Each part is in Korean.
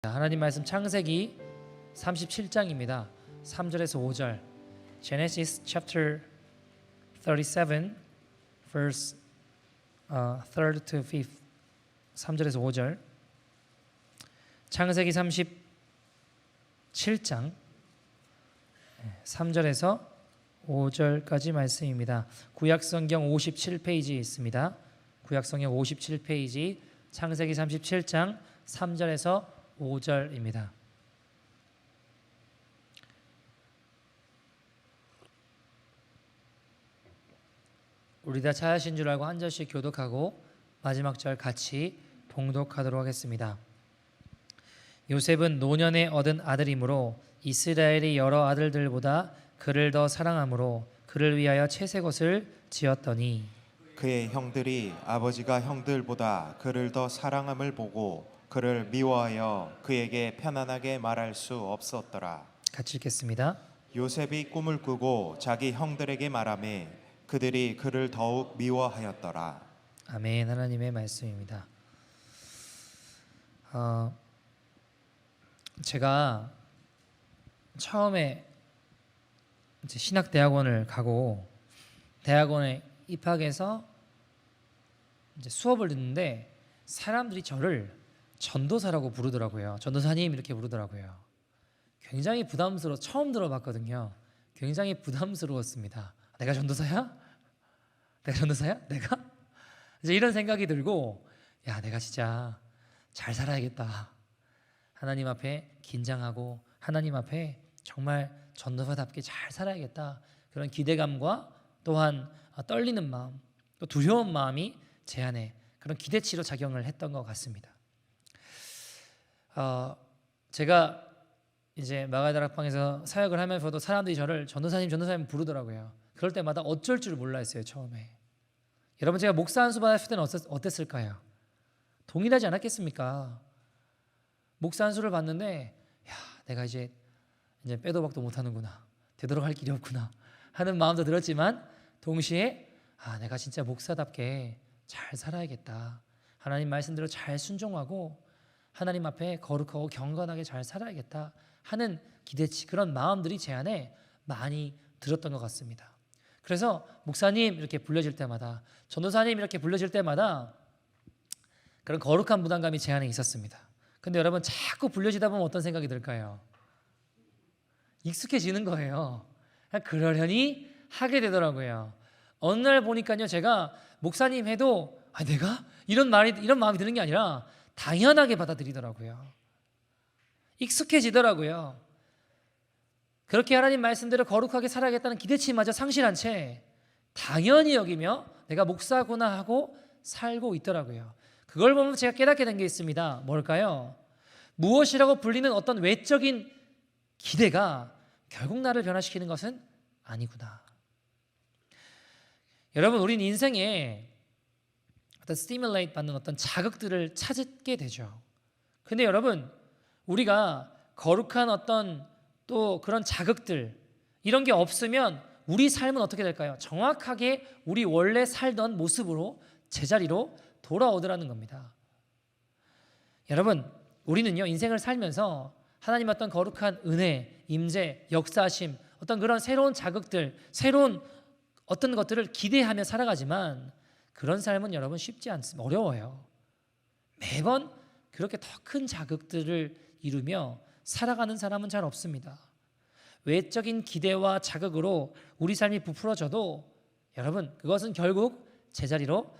하나님 말씀 창세기 37장입니다. 3절에서 5절. Genesis chapter 37 verse 3rd to 5th. 3절에서 5절. 창세기 37장 3절에서 5절까지 말씀입니다. 구약성경 57페이지에 있습니다. 구약성경 57페이지 창세기 37장 3절에서 5절입니다. 우리 다 찾으신 줄 알고 한 절씩 교독하고 마지막 절 같이 봉독하도록 하겠습니다. 요셉은 노년에 얻은 아들이므로 이스라엘의 여러 아들들보다 그를 더 사랑함으로 그를 위하여 채색옷을 지었더니 그의 형들이 아버지가 형들보다 그를 더 사랑함을 보고 그를 미워하여 그에게 편안하게 말할 수 없었더라. 같이 읽겠습니다. 요셉이 꿈을 꾸고 자기 형들에게 말하며 그들이 그를 더욱 미워하였더라. 아멘. 하나님의 말씀입니다. 제가 처음에 이제 신학대학원을 가고 대학원에 입학해서 이제 수업을 듣는데 사람들이 저를 전도사라고 부르더라고요. 전도사님 이렇게 부르더라고요. 굉장히 처음 들어봤거든요. 굉장히 부담스러웠습니다. 내가 전도사야? 내가 전도사야? 내가? 이제 이런 생각이 들고 야, 내가 진짜 잘 살아야겠다. 하나님 앞에 긴장하고 하나님 앞에 정말 전도사답게 잘 살아야겠다. 그런 기대감과 또한 떨리는 마음, 또 두려운 마음이 제 안에 그런 기대치로 작용을 했던 것 같습니다. 제가 이제 마가다락방에서 사역을 하면서도 사람들이 저를 전도사님 부르더라고요. 그럴 때마다 어쩔 줄 몰라 했어요. 처음에. 여러분, 제가 목사 한 수 받았을 때는 어땠을까요? 동일하지 않았겠습니까? 목사 한 수를 받는데 야, 내가 이제 빼도 박도 못하는구나, 되도록 할 길이 없구나 하는 마음도 들었지만 동시에 내가 진짜 목사답게 잘 살아야겠다, 하나님 말씀대로 잘 순종하고 하나님 앞에 거룩하고 경건하게 잘 살아야겠다 하는 기대치, 그런 마음들이 제 안에 많이 들었던 것 같습니다. 그래서 목사님 이렇게 불려질 때마다, 전도사님 이렇게 불려질 때마다 그런 거룩한 부담감이 제 안에 있었습니다. 근데 여러분, 자꾸 불려지다 보면 어떤 생각이 들까요? 익숙해지는 거예요. 그냥 그러려니 하게 되더라고요. 어느 날 보니까요, 제가 목사님 해도 내가 이런 마음이 드는 게 아니라 당연하게 받아들이더라고요. 익숙해지더라고요. 그렇게 하나님 말씀대로 거룩하게 살아야겠다는 기대치마저 상실한 채 당연히 여기며 내가 목사구나 하고 살고 있더라고요. 그걸 보면 제가 깨닫게 된 게 있습니다. 뭘까요? 무엇이라고 불리는 어떤 외적인 기대가 결국 나를 변화시키는 것은 아니구나. 여러분, 우린 인생에 어떤 스티뮬레이트 받는 어떤 자극들을 찾게 되죠. 근데 여러분, 우리가 거룩한 어떤 또 그런 자극들, 이런 게 없으면 우리 삶은 어떻게 될까요? 정확하게 우리 원래 살던 모습으로, 제자리로 돌아오더라는 겁니다. 여러분, 우리는요, 인생을 살면서 하나님 어떤 거룩한 은혜, 임재, 역사하심, 어떤 그런 새로운 자극들, 새로운 어떤 것들을 기대하며 살아가지만 그런 삶은 여러분 쉽지 않습니다. 어려워요. 매번 그렇게 더 큰 자극들을 이루며 살아가는 사람은 잘 없습니다. 외적인 기대와 자극으로 우리 삶이 부풀어져도 여러분, 그것은 결국 제자리로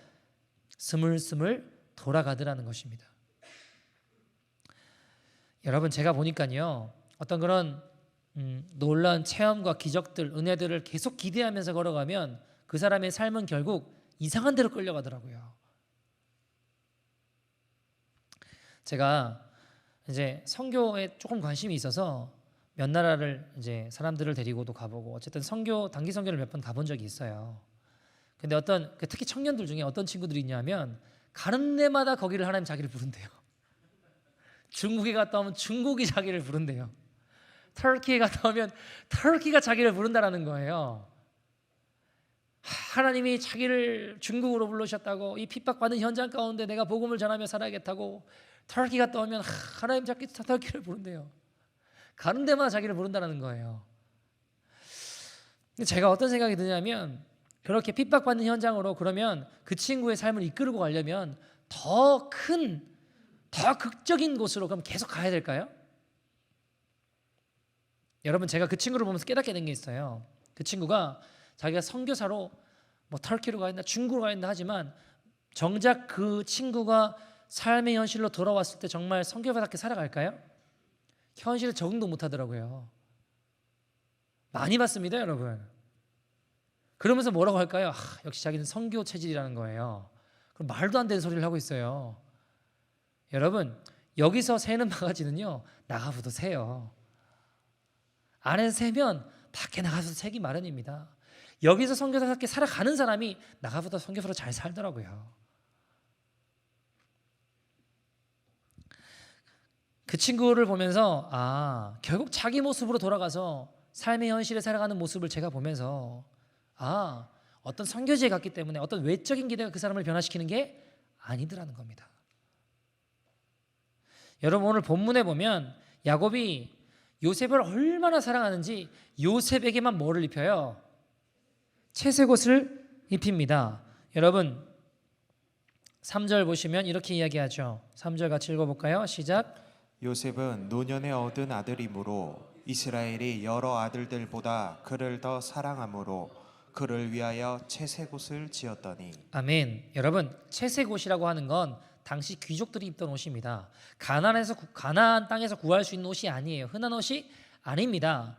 스물스물 돌아가더라는 것입니다. 여러분, 제가 보니까요, 어떤 그런 놀라운 체험과 기적들, 은혜들을 계속 기대하면서 걸어가면 그 사람의 삶은 결국 이상한 데로 끌려가더라고요. 제가 이제 선교에 조금 관심이 있어서 몇 나라를 이제 사람들을 데리고도 가보고 어쨌든 단기 선교를 몇 번 가본 적이 있어요. 근데 특히 청년들 중에 어떤 친구들이 있냐면 가는 데마다 거기를 하나님 자기를 부른대요. 중국에 갔다 오면 중국이 자기를 부른대요. 터키에 갔다 오면 터키가 자기를 부른다라는 거예요. 하나님이 자기를 중국으로 불러주셨다고, 이 핍박받는 현장 가운데 내가 복음을 전하며 살아야겠다고 터키가 떠오면 하나님 자꾸 터키를 부른대요. 가는 데마다 자기를 부른다는 거예요. 근데 제가 어떤 생각이 드냐면 그렇게 핍박받는 현장으로 그러면 그 친구의 삶을 이끌고 가려면 더 극적인 곳으로 그럼 계속 가야 될까요? 여러분 제가 그 친구를 보면서 깨닫게 된 게 있어요. 그 친구가 자기가 선교사로 뭐 터키로 가야 된다, 중국으로 가야 된다 하지만 정작 그 친구가 삶의 현실로 돌아왔을 때 정말 선교사답게 살아갈까요? 현실에 적응도 못하더라고요. 많이 봤습니다, 여러분. 그러면서 뭐라고 할까요? 역시 자기는 선교 체질이라는 거예요. 그럼 말도 안 되는 소리를 하고 있어요. 여러분 여기서 새는 바가지는요 나가서도 새요. 안에서 새면 밖에 나가서 새기 마련입니다. 여기서 선교사답게 살아가는 사람이 나가보다 선교사로 잘 살더라고요. 그 친구를 보면서 결국 자기 모습으로 돌아가서 삶의 현실에 살아가는 모습을 제가 보면서 어떤 선교지에 갔기 때문에 어떤 외적인 기대가 그 사람을 변화시키는 게 아니더라는 겁니다. 여러분 오늘 본문에 보면 야곱이 요셉을 얼마나 사랑하는지 요셉에게만 뭐를 입혀요? 채색옷을 입힙니다. 여러분 3절 보시면 이렇게 이야기하죠. 3절 같이 읽어볼까요? 시작. 요셉은 노년에 얻은 아들이므로 이스라엘이 여러 아들들보다 그를 더 사랑함으로 그를 위하여 채색옷을 지었더니. 아멘. 여러분 채색옷이라고 하는 건 당시 귀족들이 입던 옷입니다. 가나안 땅에서 구할 수 있는 옷이 아니에요. 흔한 옷이 아닙니다.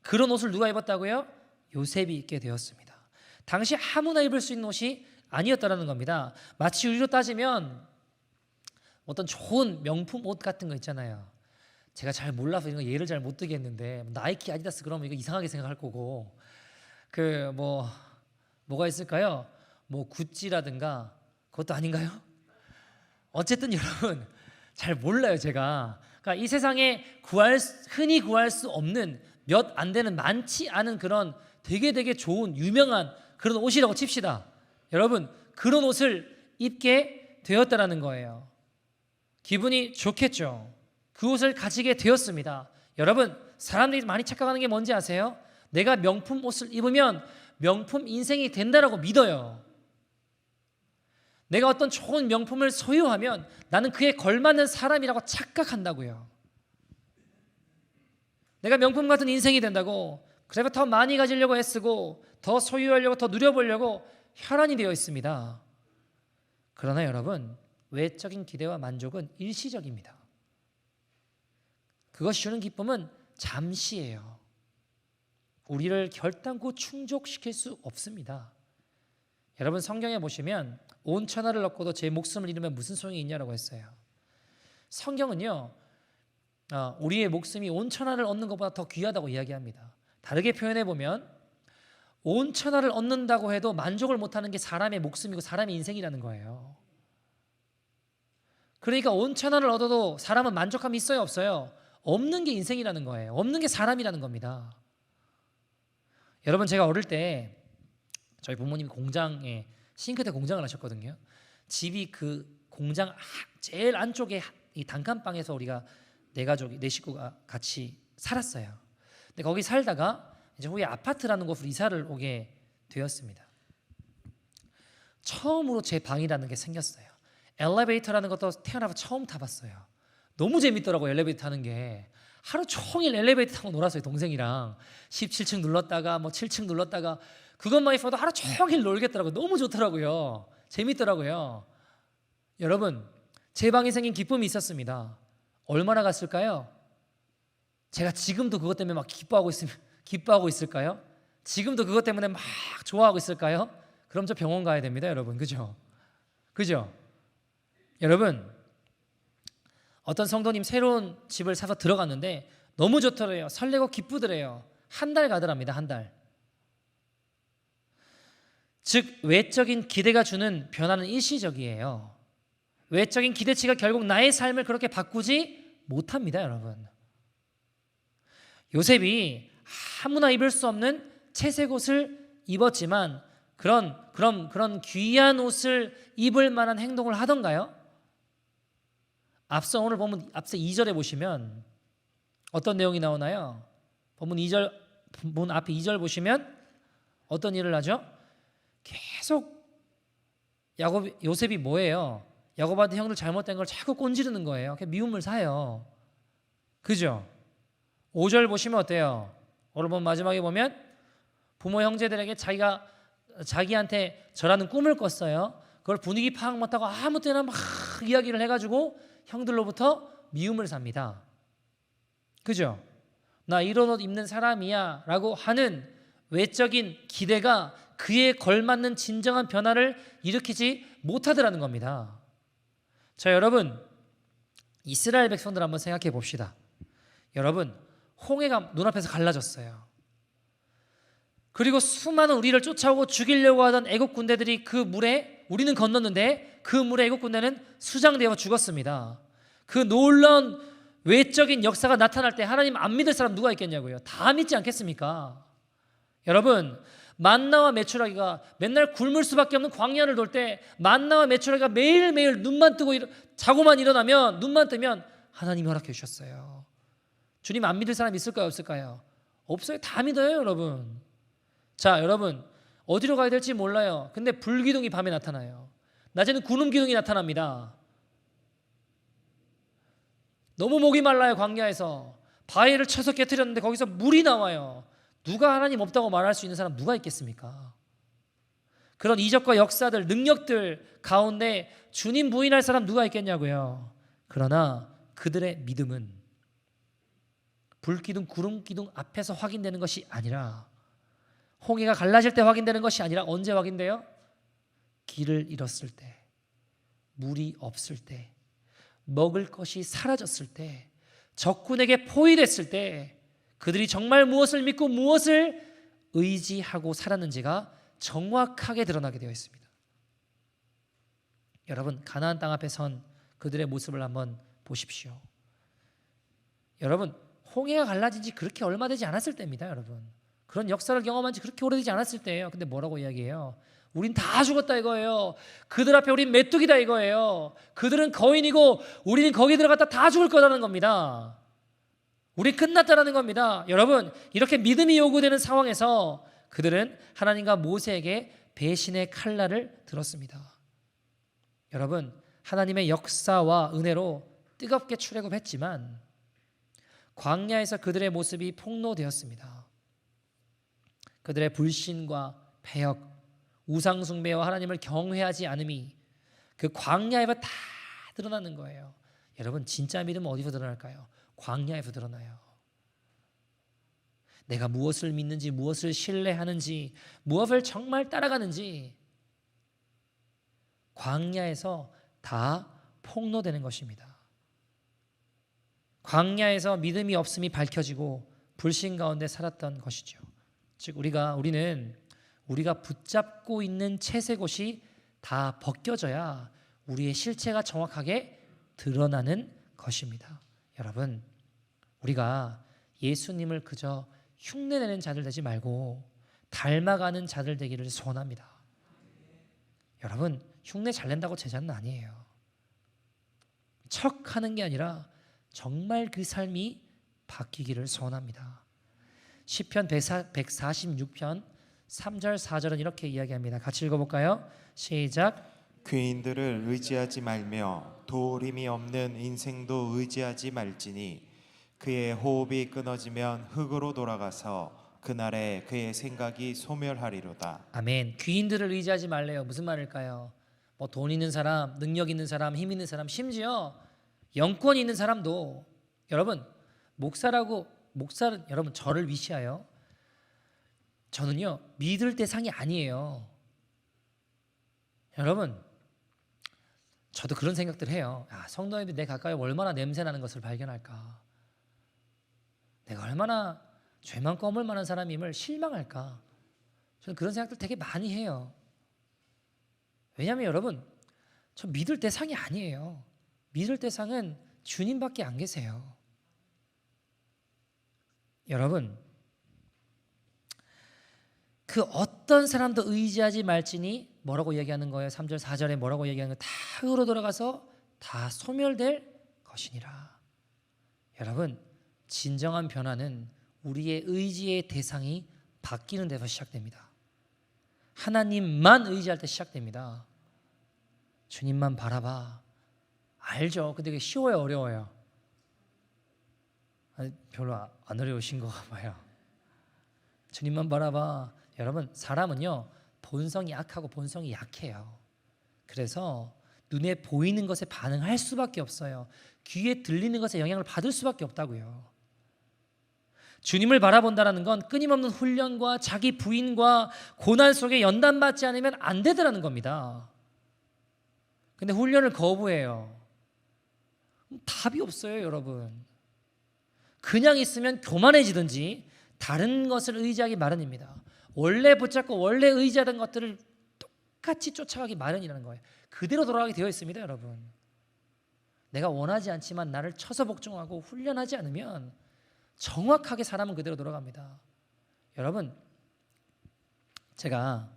그런 옷을 누가 입었다고요? 요셉이 입게 되었습니다. 당시 아무나 입을 수 있는 옷이 아니었다라는 겁니다. 마치 우리로 따지면 어떤 좋은 명품 옷 같은 거 있잖아요. 제가 잘 몰라서 이런 거 예를 잘 못 들겠는데 나이키, 아디다스 그러면 이거 이상하게 생각할 거고 뭐가 있을까요? 뭐 구찌라든가 그것도 아닌가요? 어쨌든 여러분 잘 몰라요 제가. 그러니까 이 세상에 흔히 구할 수 없는 몇 안 되는 많지 않은 그런 되게 좋은 유명한 그런 옷이라고 칩시다. 여러분 그런 옷을 입게 되었다라는 거예요. 기분이 좋겠죠. 그 옷을 가지게 되었습니다. 여러분 사람들이 많이 착각하는 게 뭔지 아세요? 내가 명품 옷을 입으면 명품 인생이 된다라고 믿어요. 내가 어떤 좋은 명품을 소유하면 나는 그에 걸맞는 사람이라고 착각한다고요. 내가 명품 같은 인생이 된다고 그래서 더 많이 가지려고 애쓰고 더 소유하려고 더 누려보려고 혈안이 되어 있습니다. 그러나 여러분 외적인 기대와 만족은 일시적입니다. 그것이 주는 기쁨은 잠시예요. 우리를 결단코 충족시킬 수 없습니다. 여러분 성경에 보시면 온 천하를 얻고도 제 목숨을 잃으면 무슨 소용이 있냐라고 했어요. 성경은요 우리의 목숨이 온 천하를 얻는 것보다 더 귀하다고 이야기합니다. 다르게 표현해 보면 온 천하를 얻는다고 해도 만족을 못하는 게 사람의 목숨이고 사람의 인생이라는 거예요. 그러니까 온 천하를 얻어도 사람은 만족함이 있어요 없어요? 없는 게 인생이라는 거예요. 없는 게 사람이라는 겁니다. 여러분 제가 어릴 때 저희 부모님이 공장에 싱크대 공장을 하셨거든요. 집이 그 공장 제일 안쪽에 이 단칸방에서 우리가 네 식구가 같이 살았어요. 근데 거기 살다가 이제 후에 아파트라는 곳으로 이사를 오게 되었습니다. 처음으로 제 방이라는 게 생겼어요. 엘리베이터라는 것도 태어나서 처음 타봤어요. 너무 재밌더라고요. 엘리베이터 타는 게. 하루 종일 엘리베이터 타고 놀았어요. 동생이랑 17층 눌렀다가 뭐 7층 눌렀다가 그것만 있어도 하루 종일 놀겠더라고요. 너무 좋더라고요. 재밌더라고요. 여러분 제 방에 생긴 기쁨이 있었습니다. 얼마나 갔을까요? 제가 지금도 그것 때문에 막 기뻐하고 있을까요? 지금도 그것 때문에 막 좋아하고 있을까요? 그럼 저 병원 가야 됩니다, 여러분. 그죠? 여러분 어떤 성도님 새로운 집을 사서 들어갔는데 너무 좋더래요. 설레고 기쁘더래요. 한 달 가더랍니다. 한 달. 즉 외적인 기대가 주는 변화는 일시적이에요. 외적인 기대치가 결국 나의 삶을 그렇게 바꾸지 못합니다, 여러분. 요셉이 아무나 입을 수 없는 채색옷을 입었지만 그런 귀한 옷을 입을 만한 행동을 하던가요? 오늘 보면 앞서 2절에 보시면 어떤 내용이 나오나요? 본 앞에 2절 보시면 어떤 일을 하죠? 계속 요셉이 뭐예요? 야곱한테 형들 잘못된 걸 자꾸 꼰지르는 거예요. 미움을 사요. 그죠? 5절 보시면 어때요? 오늘 본 마지막에 보면 부모 형제들에게 자기한테 저라는 꿈을 꿨어요. 그걸 분위기 파악 못하고 아무 때나 막 이야기를 해가지고 형들로부터 미움을 삽니다. 그죠? 나 이런 옷 입는 사람이야 라고 하는 외적인 기대가 그에 걸맞는 진정한 변화를 일으키지 못하더라는 겁니다. 자, 여러분, 이스라엘 백성들 한번 생각해 봅시다. 여러분, 홍해가 눈앞에서 갈라졌어요. 그리고 수많은 우리를 쫓아오고 죽이려고 하던 애국 군대들이 그 물에 우리는 건넜는데 그 물에 애국 군대는 수장되어 죽었습니다. 그 놀라운 외적인 역사가 나타날 때 하나님 안 믿을 사람 누가 있겠냐고요. 다 믿지 않겠습니까? 여러분, 만나와 메추라기가 맨날 굶을 수밖에 없는 광야를 돌 때 만나와 메추라기가 매일매일 눈만 뜨고 자고만 일어나면 눈만 뜨면 하나님이 허락해 주셨어요. 주님 안 믿을 사람 있을까요? 없을까요? 없어요. 다 믿어요, 여러분. 자, 여러분, 어디로 가야 될지 몰라요. 근데 불기둥이 밤에 나타나요. 낮에는 구름기둥이 나타납니다. 너무 목이 말라요. 광야에서 바위를 쳐서 깨트렸는데 거기서 물이 나와요. 누가 하나님 없다고 말할 수 있는 사람 누가 있겠습니까? 그런 이적과 역사들, 능력들 가운데 주님 부인할 사람 누가 있겠냐고요. 그러나 그들의 믿음은 불기둥, 구름기둥 앞에서 확인되는 것이 아니라 홍해가 갈라질 때 확인되는 것이 아니라 언제 확인돼요? 길을 잃었을 때, 물이 없을 때, 먹을 것이 사라졌을 때, 적군에게 포위됐을 때 그들이 정말 무엇을 믿고 무엇을 의지하고 살았는지가 정확하게 드러나게 되어 있습니다. 여러분, 가나안 땅 앞에 선 그들의 모습을 한번 보십시오. 여러분, 홍해가 갈라진 지 그렇게 얼마 되지 않았을 때입니다. 여러분, 그런 역사를 경험한 지 그렇게 오래되지 않았을 때예요. 근데 뭐라고 이야기해요? 우린 다 죽었다 이거예요. 그들 앞에 우린 메뚜기다 이거예요. 그들은 거인이고 우리는 거기 들어갔다 다 죽을 거라는 겁니다. 우리 끝났다라는 겁니다. 여러분, 이렇게 믿음이 요구되는 상황에서 그들은 하나님과 모세에게 배신의 칼날을 들었습니다. 여러분, 하나님의 역사와 은혜로 뜨겁게 출애굽했지만 광야에서 그들의 모습이 폭로되었습니다. 그들의 불신과 패역, 우상숭배와 하나님을 경외하지 않음이 그 광야에서 다 드러나는 거예요. 여러분, 진짜 믿음은 어디서 드러날까요? 광야에서 드러나요. 내가 무엇을 믿는지, 무엇을 신뢰하는지, 무엇을 정말 따라가는지 광야에서 다 폭로되는 것입니다. 광야에서 믿음이 없음이 밝혀지고 불신 가운데 살았던 것이죠. 즉 우리는 우리가 붙잡고 있는 채색옷이 다 벗겨져야 우리의 실체가 정확하게 드러나는 것입니다. 여러분, 우리가 예수님을 그저 흉내내는 자들 되지 말고 닮아가는 자들 되기를 소원합니다. 여러분, 흉내 잘 낸다고 제자는 아니에요. 척하는 게 아니라 정말 그 삶이 바뀌기를 소원합니다. 시편 146편 3절 4절은 이렇게 이야기합니다. 같이 읽어볼까요? 시작. 귀인들을 의지하지 말며 도림이 없는 인생도 의지하지 말지니 그의 호흡이 끊어지면 흙으로 돌아가서 그날에 그의 생각이 소멸하리로다. 아멘. 귀인들을 의지하지 말래요. 무슨 말일까요? 뭐 돈 있는 사람, 능력 있는 사람, 힘 있는 사람, 심지어 영권 있는 사람도, 여러분, 여러분 저를 위시하여 저는요 믿을 대상이 아니에요. 여러분, 저도 그런 생각들 해요. 성도님이 내 가까이 얼마나 냄새나는 것을 발견할까, 내가 얼마나 죄만 껌을 만한 사람임을 실망할까, 저는 그런 생각들 되게 많이 해요. 왜냐하면 여러분, 저 믿을 대상이 아니에요. 믿을 대상은 주님밖에 안 계세요. 여러분, 그 어떤 사람도 의지하지 말지니 뭐라고 얘기하는 거예요? 3절 4절에 뭐라고 얘기하는 거예요? 다 흙으로 돌아가서 다 소멸될 것이니라. 여러분, 진정한 변화는 우리의 의지의 대상이 바뀌는 데서 시작됩니다. 하나님만 의지할 때 시작됩니다. 주님만 바라봐. 알죠? 근데 그게 쉬워요, 어려워요? 아니, 별로 안 어려우신 거 봐요. 주님만 바라봐. 여러분, 사람은요 본성이 악하고 본성이 약해요. 그래서 눈에 보이는 것에 반응할 수밖에 없어요. 귀에 들리는 것에 영향을 받을 수밖에 없다고요. 주님을 바라본다는 건 끊임없는 훈련과 자기 부인과 고난 속에 연단받지 않으면 안 되더라는 겁니다. 근데 훈련을 거부해요. 답이 없어요, 여러분. 그냥 있으면 교만해지든지 다른 것을 의지하기 마련입니다. 원래 붙잡고 원래 의지하던 것들을 똑같이 쫓아가기 마련이라는 거예요. 그대로 돌아가게 되어 있습니다, 여러분. 내가 원하지 않지만 나를 쳐서 복종하고 훈련하지 않으면 정확하게 사람은 그대로 돌아갑니다. 여러분, 제가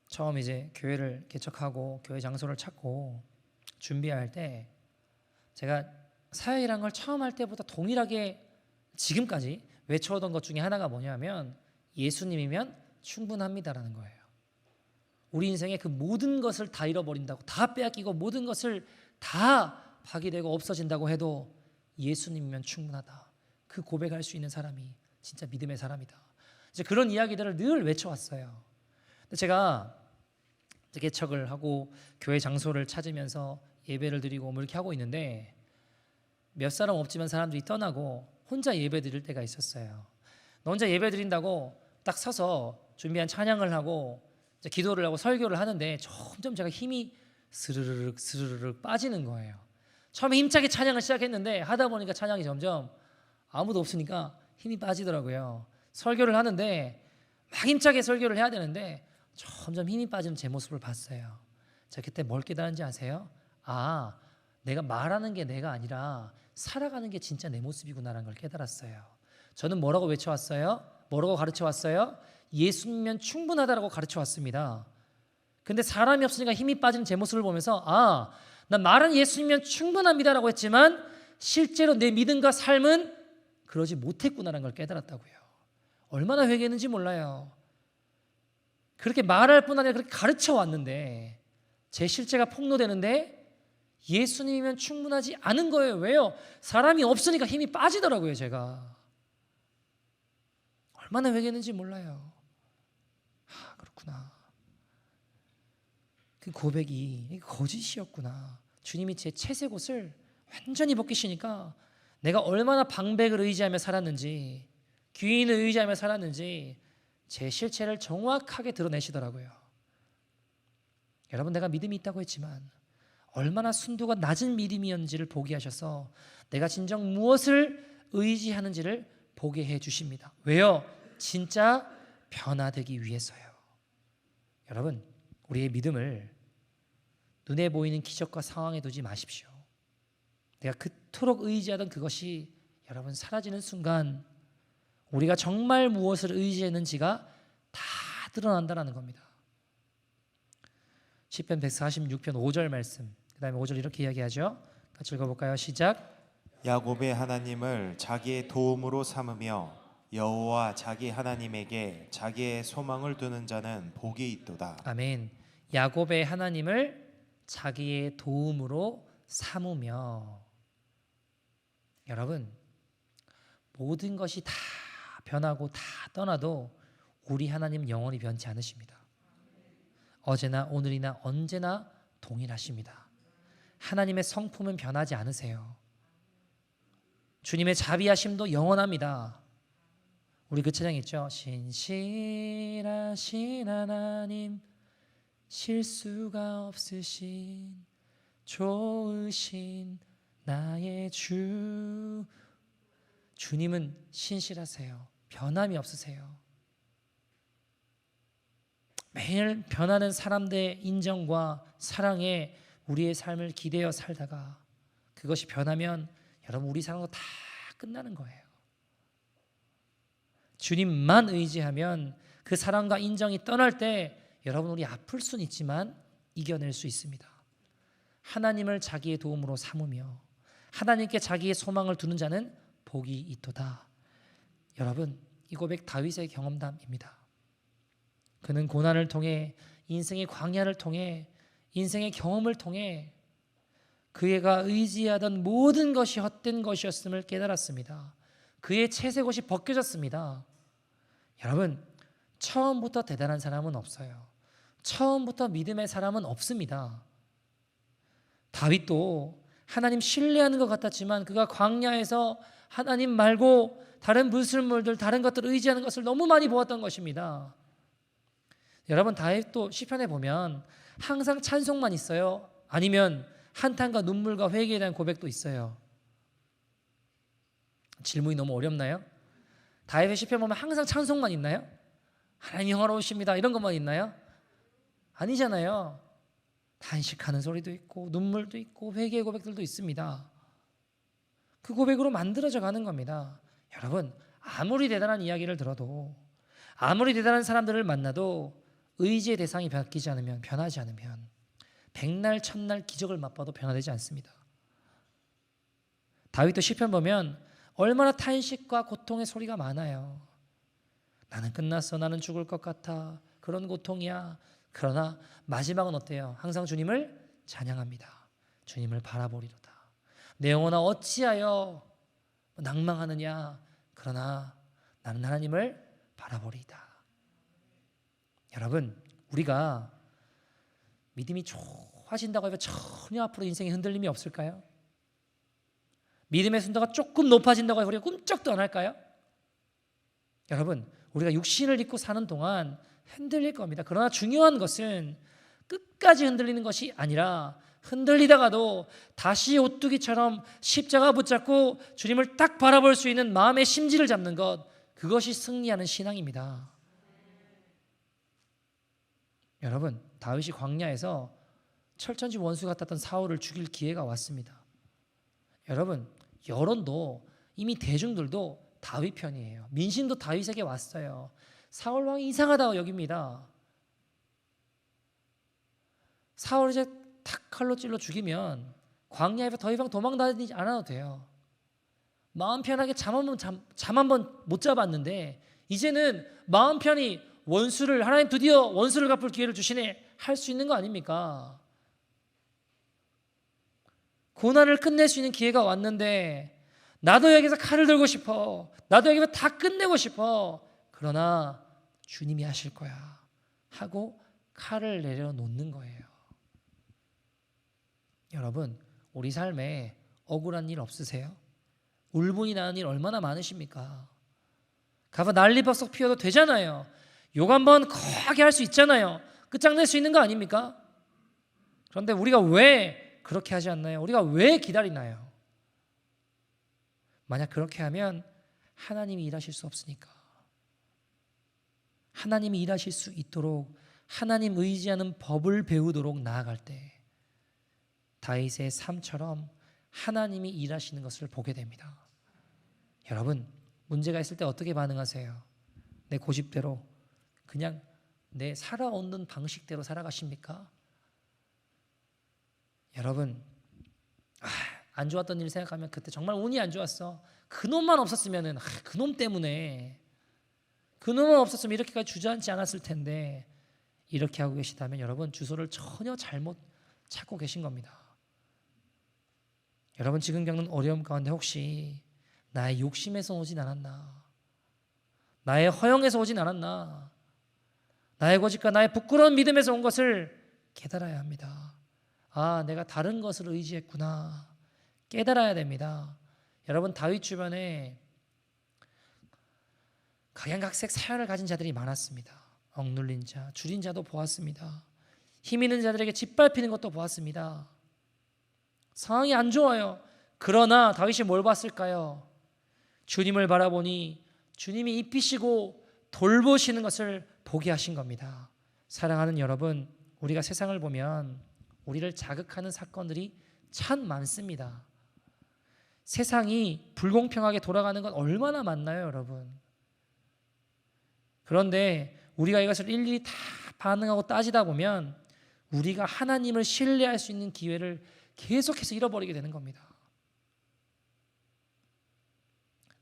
처음 이제 교회를 개척하고 교회 장소를 찾고 준비할 때 제가 사역이란 걸 처음 할 때보다 동일하게 지금까지 외쳐오던 것 중에 하나가 뭐냐면 예수님이면 충분합니다라는 거예요. 우리 인생의 그 모든 것을 다 잃어버린다고, 다 빼앗기고 모든 것을 다 파괴되고 없어진다고 해도 예수님이면 충분하다. 그 고백할 수 있는 사람이 진짜 믿음의 사람이다. 이제 그런 이야기들을 늘 외쳐왔어요. 근데 제가 개척을 하고 교회 장소를 찾으면서 예배를 드리고 뭐 이렇게 하고 있는데 몇 사람 없지만 사람들이 떠나고 혼자 예배 드릴 때가 있었어요. 혼자 예배 드린다고 딱 서서 준비한 찬양을 하고 이제 기도를 하고 설교를 하는데 점점 제가 힘이 스르르륵 빠지는 거예요. 처음에 힘차게 찬양을 시작했는데 하다 보니까 찬양이 점점 아무도 없으니까 힘이 빠지더라고요. 설교를 하는데 막 힘차게 설교를 해야 되는데 점점 힘이 빠지는 제 모습을 봤어요. 제가 그때 뭘 깨달은지 아세요? 아, 내가 말하는 게 내가 아니라 살아가는 게 진짜 내 모습이구나라는 걸 깨달았어요. 저는 뭐라고 외쳐왔어요? 뭐라고 가르쳐왔어요? 예수님이면 충분하다라고 가르쳐왔습니다. 근데 사람이 없으니까 힘이 빠지는 제 모습을 보면서 아, 난 말은 예수님이면 충분합니다라고 했지만 실제로 내 믿음과 삶은 그러지 못했구나라는 걸 깨달았다고요. 얼마나 회개했는지 몰라요. 그렇게 말할 뿐 아니라 그렇게 가르쳐왔는데 제 실제가 폭로되는데 예수님이면 충분하지 않은 거예요. 왜요? 사람이 없으니까 힘이 빠지더라고요. 제가 얼마나 회개했는지 몰라요. 아, 그렇구나. 그 고백이 거짓이었구나. 주님이 제 채색옷을 완전히 벗기시니까 내가 얼마나 방백을 의지하며 살았는지, 귀인을 의지하며 살았는지 제 실체를 정확하게 드러내시더라고요. 여러분, 내가 믿음이 있다고 했지만 얼마나 순도가 낮은 믿음이었는지를 보게 하셔서 내가 진정 무엇을 의지하는지를 보게 해주십니다. 왜요? 진짜 변화되기 위해서요. 여러분, 우리의 믿음을 눈에 보이는 기적과 상황에 두지 마십시오. 내가 그토록 의지하던 그것이 여러분 사라지는 순간 우리가 정말 무엇을 의지했는지가 다 드러난다는 겁니다. 시편 146편 5절 말씀, 그 다음에 5절 이렇게 이야기하죠. 같이 읽어볼까요? 시작. 야곱의 하나님을 자기의 도움으로 삼으며 여호와 자기 하나님에게 자기의 소망을 두는 자는 복이 있도다. 아멘. 야곱의 하나님을 자기의 도움으로 삼으며. 여러분, 모든 것이 다 변하고 다 떠나도 우리 하나님은 영원히 변치 않으십니다. 어제나 오늘이나 언제나 동일하십니다. 하나님의 성품은 변하지 않으세요. 주님의 자비하심도 영원합니다. 우리 그 찬양 있죠? 신실하신 하나님, 실수가 없으신 좋으신 나의 주. 주님은 신실하세요. 변함이 없으세요. 매일 변하는 사람들의 인정과 사랑에 우리의 삶을 기대어 살다가 그것이 변하면 여러분 우리 삶도 다 끝나는 거예요. 주님만 의지하면 그 사랑과 인정이 떠날 때 여러분 우리 아플 수는 있지만 이겨낼 수 있습니다. 하나님을 자기의 도움으로 삼으며 하나님께 자기의 소망을 두는 자는 복이 있도다. 여러분, 이 고백 다윗의 경험담입니다. 그는 고난을 통해, 인생의 광야를 통해, 인생의 경험을 통해 그가 의지하던 모든 것이 헛된 것이었음을 깨달았습니다. 그의 채색옷이 벗겨졌습니다. 여러분, 처음부터 대단한 사람은 없어요. 처음부터 믿음의 사람은 없습니다. 다윗도 하나님 신뢰하는 것 같았지만 그가 광야에서 하나님 말고 다른 물술물들, 다른 것들을 의지하는 것을 너무 많이 보았던 것입니다. 여러분, 다윗도 시편에 보면 항상 찬송만 있어요? 아니면 한탄과 눈물과 회개에 대한 고백도 있어요? 질문이 너무 어렵나요? 다윗의 시편 보면 항상 찬송만 있나요? 하나님 영화로우십니다 이런 것만 있나요? 아니잖아요. 탄식하는 소리도 있고 눈물도 있고 회개의 고백들도 있습니다. 그 고백으로 만들어져 가는 겁니다. 여러분, 아무리 대단한 이야기를 들어도, 아무리 대단한 사람들을 만나도 의지의 대상이 바뀌지 않으면, 변하지 않으면 백날 천날 기적을 맛봐도 변화되지 않습니다. 다윗도 시편 보면 얼마나 탄식과 고통의 소리가 많아요. 나는 끝났어, 나는 죽을 것 같아, 그런 고통이야. 그러나 마지막은 어때요? 항상 주님을 찬양합니다. 주님을 바라보리로다. 내 영혼아 어찌하여 낭망하느냐? 그러나 나는 하나님을 바라보리이다. 여러분, 우리가 믿음이 좋아진다고 해서 전혀 앞으로 인생에 흔들림이 없을까요? 믿음의 순도가 조금 높아진다고 해서 우리가 꿈쩍도 안 할까요? 여러분, 우리가 육신을 입고 사는 동안 흔들릴 겁니다. 그러나 중요한 것은 끝까지 흔들리는 것이 아니라 흔들리다가도 다시 오뚜기처럼 십자가 붙잡고 주님을 딱 바라볼 수 있는 마음의 심지를 잡는 것, 그것이 승리하는 신앙입니다. 여러분, 다윗이 광야에서 철천지 원수 같았던 사울을 죽일 기회가 왔습니다. 여러분, 여론도 이미 대중들도 다윗 편이에요. 민심도 다윗에게 왔어요. 사울 왕이 이상하다고 여깁니다. 사울 이제 탁 칼로 찔러 죽이면 광야에서 더 이상 도망다니지 않아도 돼요. 마음 편하게 잠 한 번 못 잡았는데 이제는 마음 편히 원수를, 하나님 드디어 원수를 갚을 기회를 주시네 할 수 있는 거 아닙니까? 고난을 끝낼 수 있는 기회가 왔는데 나도 여기서 칼을 들고 싶어, 나도 여기서 다 끝내고 싶어. 그러나 주님이 하실 거야 하고 칼을 내려놓는 거예요. 여러분, 우리 삶에 억울한 일 없으세요? 울분이 나는 일 얼마나 많으십니까? 가서 난리버섯 피워도 되잖아요. 욕 한번 거하게 할 수 있잖아요. 끝장낼 수 있는 거 아닙니까? 그런데 우리가 왜 그렇게 하지 않나요? 우리가 왜 기다리나요? 만약 그렇게 하면 하나님이 일하실 수 없으니까. 하나님이 일하실 수 있도록 하나님 의지하는 법을 배우도록 나아갈 때 다윗의 삶처럼 하나님이 일하시는 것을 보게 됩니다. 여러분, 문제가 있을 때 어떻게 반응하세요? 내 고집대로, 그냥 내 살아오는 방식대로 살아가십니까? 여러분, 안 좋았던 일 생각하면 그때 정말 운이 안 좋았어. 그놈만 없었으면, 그놈 때문에, 그놈만 없었으면 이렇게까지 주저앉지 않았을 텐데, 이렇게 하고 계시다면 여러분, 주소를 전혀 잘못 찾고 계신 겁니다. 여러분, 지금 겪는 어려움 가운데 혹시 나의 욕심에서 오진 않았나? 나의 허영에서 오진 않았나? 나의 고집과 나의 부끄러운 믿음에서 온 것을 깨달아야 합니다. 아, 내가 다른 것을 의지했구나. 깨달아야 됩니다. 여러분, 다윗 주변에 각양각색 사연을 가진 자들이 많았습니다. 억눌린 자, 줄인 자도 보았습니다. 힘 있는 자들에게 짓밟히는 것도 보았습니다. 상황이 안 좋아요. 그러나 다윗이 뭘 봤을까요? 주님을 바라보니 주님이 입히시고 돌보시는 것을 보게 하신 겁니다. 사랑하는 여러분, 우리가 세상을 보면 우리를 자극하는 사건들이 참 많습니다. 세상이 불공평하게 돌아가는 건 얼마나 많나요, 여러분? 그런데 우리가 이것을 일일이 다 반응하고 따지다 보면 우리가 하나님을 신뢰할 수 있는 기회를 계속해서 잃어버리게 되는 겁니다.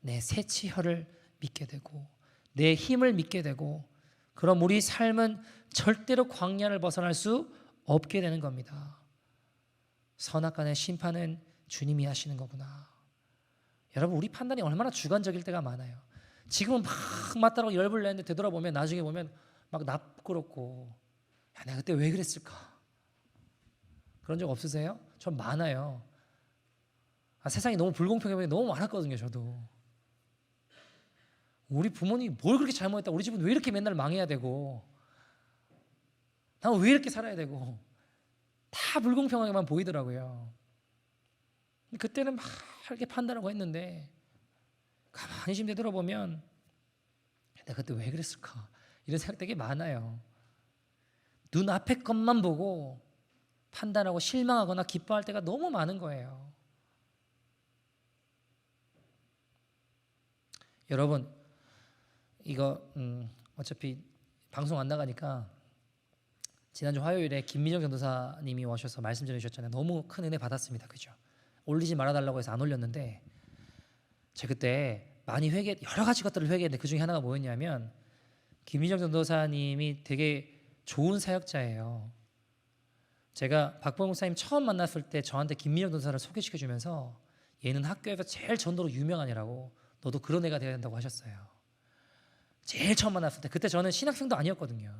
내 새치혈을 믿게 되고 내 힘을 믿게 되고, 그럼 우리 삶은 절대로 광야를 벗어날 수 없게 되는 겁니다. 선악간의 심판은 주님이 하시는 거구나. 여러분, 우리 판단이 얼마나 주관적일 때가 많아요. 지금은 막 맞다라고 열불 내는데 되돌아보면 나중에 보면 막 납그럽고, 야, 내가 그때 왜 그랬을까? 그런 적 없으세요? 전 많아요. 세상이 너무 불공평해 너무 많았거든요. 저도. 우리 부모님이 뭘 그렇게 잘못했다, 우리 집은 왜 이렇게 맨날 망해야 되고, 나는 왜 이렇게 살아야 되고, 다 불공평하게만 보이더라고요. 그때는 막 이렇게 판단하고 했는데 가만히 좀 되돌아보면 내가 그때 왜 그랬을까, 이런 생각 되게 많아요. 눈앞의 것만 보고 판단하고 실망하거나 기뻐할 때가 너무 많은 거예요. 여러분, 이거 어차피 방송 안 나가니까 지난주 화요일에 김민정 전도사님이 오셔서 말씀 전해주셨잖아요. 너무 큰 은혜 받았습니다. 그죠? 올리지 말아달라고 해서 안 올렸는데, 제가 그때 많이 여러 가지 것들을 회개했는데 그 중에 하나가 뭐였냐면, 김민정 전도사님이 되게 좋은 사역자예요. 제가 박봉 목사님 처음 만났을 때 저한테 김민정 전도사를 소개시켜주면서 얘는 학교에서 제일 전도로 유명하니라고, 너도 그런 애가 되어야 된다고 하셨어요. 제일 처음 만났을 때, 그때 저는 신학생도 아니었거든요.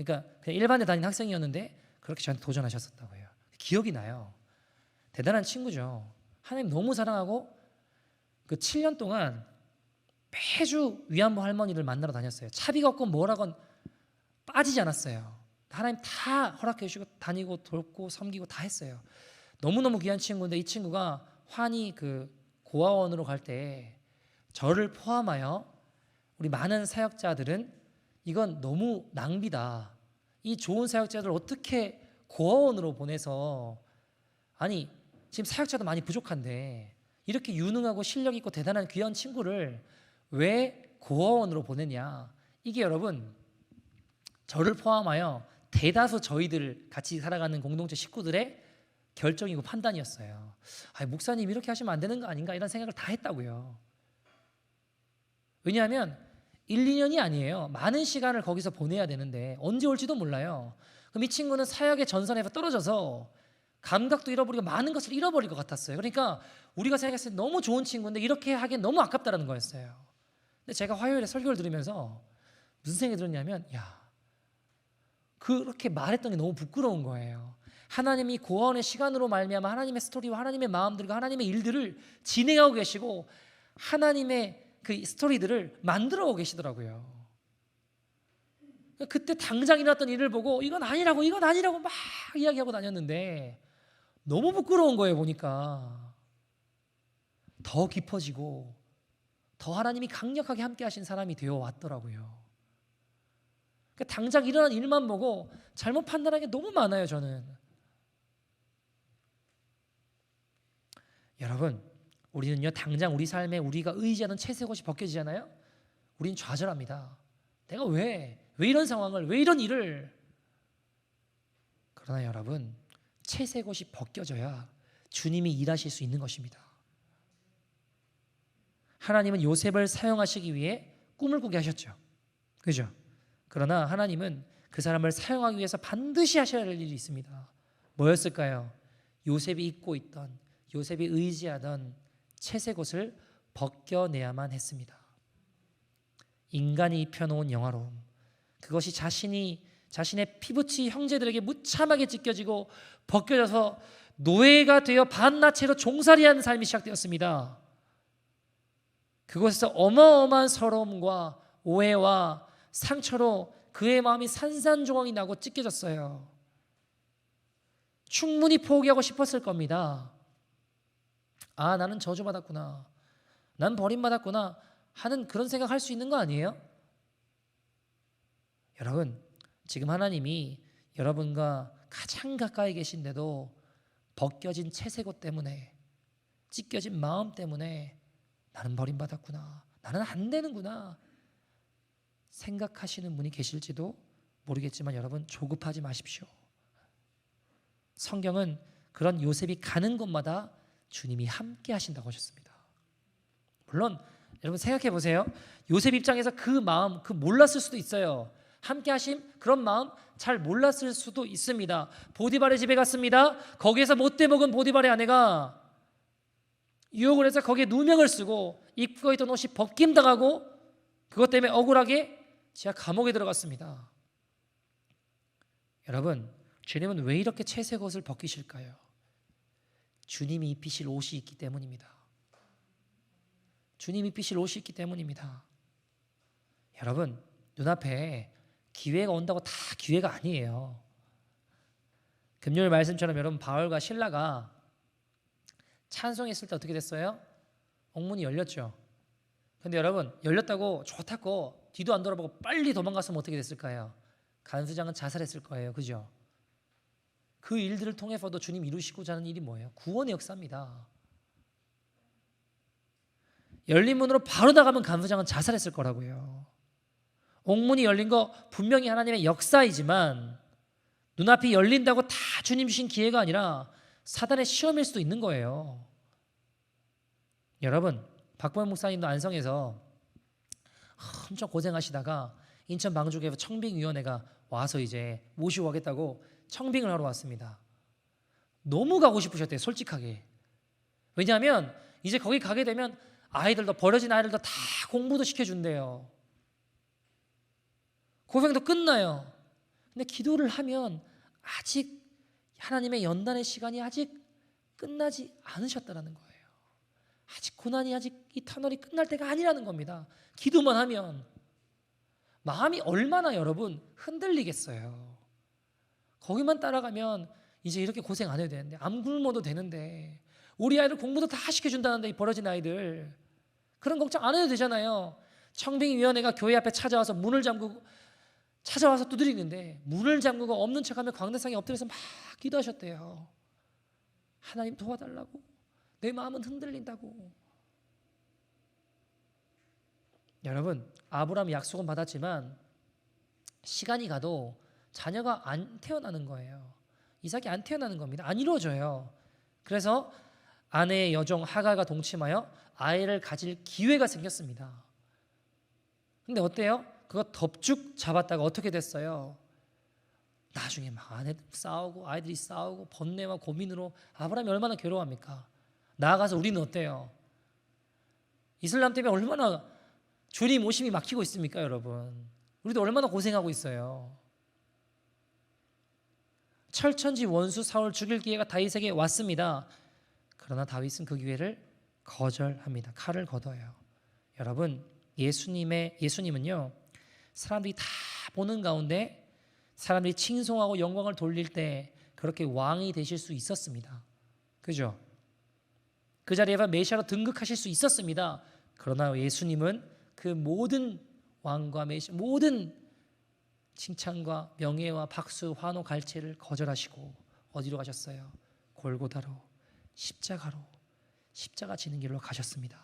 그러니까 그냥 일반에 다니는 학생이었는데 그렇게 저한테 도전하셨었다고 해요. 기억이 나요. 대단한 친구죠. 하나님 너무 사랑하고 그 7년 동안 매주 위안부 할머니를 만나러 다녔어요. 차비가 없고 뭐라건 빠지지 않았어요. 하나님 다 허락해 주시고 다니고 돕고 섬기고 다 했어요. 너무너무 귀한 친구인데, 이 친구가 환희 그 고아원으로 갈 때 저를 포함하여 우리 많은 사역자들은 이건 너무 낭비다, 이 좋은 사역자들 어떻게 고아원으로 보내서, 아니 지금 사역자도 많이 부족한데 이렇게 유능하고 실력 있고 대단한 귀한 친구를 왜 고아원으로 보내냐, 이게 여러분 저를 포함하여 대다수 저희들 같이 살아가는 공동체 식구들의 결정이고 판단이었어요. 목사님 이렇게 하시면 안 되는 거 아닌가, 이런 생각을 다 했다고요. 왜냐하면 1, 2년이 아니에요. 많은 시간을 거기서 보내야 되는데 언제 올지도 몰라요. 그럼 이 친구는 사역의 전선에서 떨어져서 감각도 잃어버리고 많은 것을 잃어버릴 것 같았어요. 그러니까 우리가 생각했을 때 너무 좋은 친구인데 이렇게 하기엔 너무 아깝다는 거였어요. 근데 제가 화요일에 설교를 들으면서 무슨 생각이 들었냐면, 그렇게 말했던 게 너무 부끄러운 거예요. 하나님이 고아원의 시간으로 말미암아 하나님의 스토리와 하나님의 마음들과 하나님의 일들을 진행하고 계시고 하나님의 그 스토리들을 만들어오고 계시더라고요. 그때 당장 일어났던 일을 보고 이건 아니라고 막 이야기하고 다녔는데 너무 부끄러운 거예요. 보니까 더 깊어지고 더 하나님이 강력하게 함께 하신 사람이 되어 왔더라고요. 당장 일어난 일만 보고 잘못 판단하는 게 너무 많아요. 저는. 여러분, 우리는요 당장 우리 삶에 우리가 의지하는 채색옷이 벗겨지잖아요. 우린 좌절합니다. 내가 왜 이런 상황을, 왜 이런 일을. 그러나 여러분, 채색옷이 벗겨져야 주님이 일하실 수 있는 것입니다. 하나님은 요셉을 사용하시기 위해 꿈을 꾸게 하셨죠. 그죠? 그러나 하나님은 그 사람을 사용하기 위해서 반드시 하셔야 할 일이 있습니다. 뭐였을까요? 요셉이 입고 있던, 요셉이 의지하던 채색옷을 벗겨내야만 했습니다. 인간이 입혀놓은 영화로움, 그것이 자신의 피부치 형제들에게 무참하게 찢겨지고 벗겨져서 노예가 되어 반나체로 종살이하는 삶이 시작되었습니다. 그곳에서 어마어마한 서러움과 오해와 상처로 그의 마음이 산산조각이 나고 찢겨졌어요. 충분히 포기하고 싶었을 겁니다. 나는 저주받았구나, 난 버림받았구나 하는 그런 생각할 수 있는 거 아니에요? 여러분, 지금 하나님이 여러분과 가장 가까이 계신데도 벗겨진 채색옷 때문에, 찢겨진 마음 때문에 나는 버림받았구나, 나는 안 되는구나 생각하시는 분이 계실지도 모르겠지만 여러분, 조급하지 마십시오. 성경은 그런 요셉이 가는 곳마다 주님이 함께 하신다고 하셨습니다. 물론 여러분 생각해 보세요. 요셉 입장에서 그 마음, 그 몰랐을 수도 있어요. 함께 하심 그런 마음 잘 몰랐을 수도 있습니다. 보디발의 집에 갔습니다. 거기에서 못돼 먹은 보디발의 아내가 유혹을 해서 거기에 누명을 쓰고 입고 있던 옷이 벗김당하고 그것 때문에 억울하게 지하 감옥에 들어갔습니다. 여러분, 주님은 왜 이렇게 채색 옷을 벗기실까요? 주님이 입히실 옷이 있기 때문입니다. 주님이 입히실 옷이 있기 때문입니다. 여러분, 눈앞에 기회가 온다고 다 기회가 아니에요. 금요일 말씀처럼 여러분 바울과 실라가 찬송했을 때 어떻게 됐어요? 옥문이 열렸죠. 근데 여러분 열렸다고 좋다고 뒤도 안 돌아보고 빨리 도망갔으면 어떻게 됐을까요? 간수장은 자살했을 거예요. 그죠? 그 일들을 통해서도 주님 이루시고자 하는 일이 뭐예요? 구원의 역사입니다. 열린 문으로 바로 나가면 간수장은 자살했을 거라고요. 옥문이 열린 거 분명히 하나님의 역사이지만 눈앞이 열린다고 다 주님 주신 기회가 아니라 사단의 시험일 수도 있는 거예요. 여러분, 박보영 목사님도 안성에서 엄청 고생하시다가 인천 방주교회 청빙위원회가 와서 이제 모시고 가겠다고 청빙을 하러 왔습니다. 너무 가고 싶으셨대요, 솔직하게. 왜냐하면 이제 거기 가게 되면 아이들도 버려진 아이들도 다 공부도 시켜준대요. 고생도 끝나요. 근데 기도를 하면 아직 하나님의 연단의 시간이 아직 끝나지 않으셨다라는 거예요. 아직 고난이 아직 이 터널이 끝날 때가 아니라는 겁니다. 기도만 하면 마음이 얼마나 여러분 흔들리겠어요. 거기만 따라가면 이제 이렇게 고생 안 해도 되는데 암 굶어도 되는데 우리 아이들 공부도 다 시켜준다는데 이 버려진 아이들 그런 걱정 안 해도 되잖아요. 청빙위원회가 교회 앞에 찾아와서 문을 잠그고 찾아와서 두드리는데 문을 잠그고 없는 척하며 광대상에 엎드려서 막 기도하셨대요. 하나님 도와달라고. 내 마음은 흔들린다고. 여러분, 아브라함이 약속은 받았지만 시간이 가도 자녀가 안 태어나는 거예요. 이삭이 안 태어나는 겁니다. 안 이루어져요. 그래서 아내의 여종 하갈과 동침하여 아이를 가질 기회가 생겼습니다. 근데 어때요? 그거 덥죽 잡았다가 어떻게 됐어요? 나중에 막 아내들 싸우고 아이들이 싸우고 번뇌와 고민으로 아브라함이 얼마나 괴로워합니까? 나아가서 우리는 어때요? 이슬람 때문에 얼마나 주님 오심이 막히고 있습니까, 여러분? 우리도 얼마나 고생하고 있어요. 철천지 원수 사울 죽일 기회가 다윗에게 왔습니다. 그러나 다윗은 그 기회를 거절합니다. 칼을 걷어요. 여러분, 예수님은요, 사람들이 다 보는 가운데 사람들이 칭송하고 영광을 돌릴 때 그렇게 왕이 되실 수 있었습니다. 그죠? 그 자리에 메시아로 등극하실 수 있었습니다. 그러나 예수님은 그 모든 왕과 메시아, 모든 칭찬과 명예와 박수, 환호, 갈채를 거절하시고 어디로 가셨어요? 골고다로, 십자가로, 십자가 지는 길로 가셨습니다.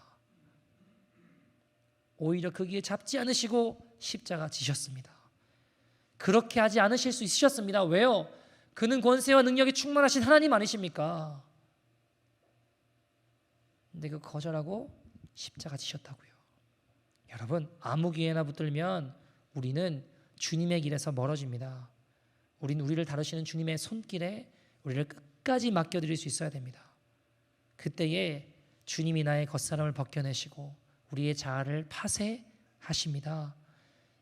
오히려 그 길 잡지 않으시고 십자가 지셨습니다. 그렇게 하지 않으실 수 있으셨습니다. 왜요? 그는 권세와 능력이 충만하신 하나님 아니십니까? 근데 그 거절하고 십자가 지셨다고요. 여러분, 아무 기회나 붙들면 우리는 주님의 길에서 멀어집니다. 우리는 우리를 다루시는 주님의 손길에 우리를 끝까지 맡겨드릴 수 있어야 됩니다. 그때에 주님이 나의 겉사람을 벗겨내시고 우리의 자아를 파쇄하십니다.